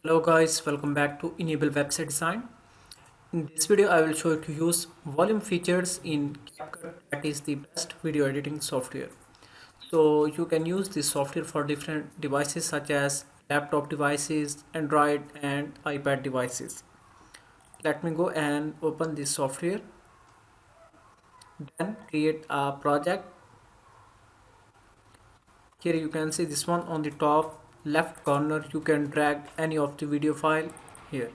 Hello guys, welcome back to Enable Website Design. In this video, I will show you to use volume features in CapCut, that is the best video editing software. So you can use this software for different devices such as laptop devices, Android and iPad devices. Let me go and open this software. Then create a project. Here you can see this one on the top left corner. You can drag any of the video file here.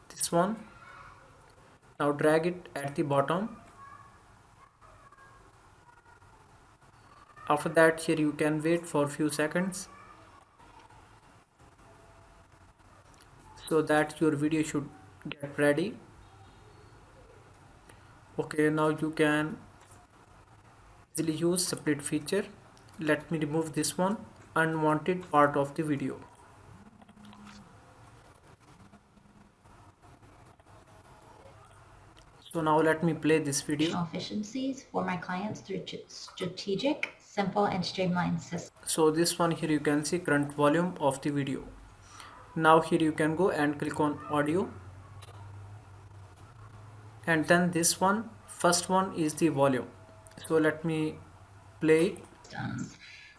This one. Now drag it at the bottom. After that, here you can wait for a few seconds so that your video should get ready. Okay, now you can easily use split feature. Let me remove this one unwanted part of the video. So now let me play this video. Efficiencies for my clients through strategic, simple, and streamlined systems. So this one here you can see current volume of the video. Now here you can go and click on audio, and then this one, first one is the volume. So let me play it.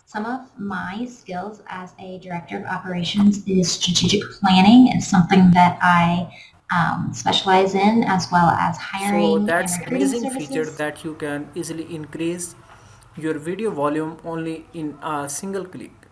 Some of my skills as a director of operations is strategic planning. It's something that I specialize in, as well as hiring So and that's recruiting amazing feature services. that you can easily increase your video volume only in a single click.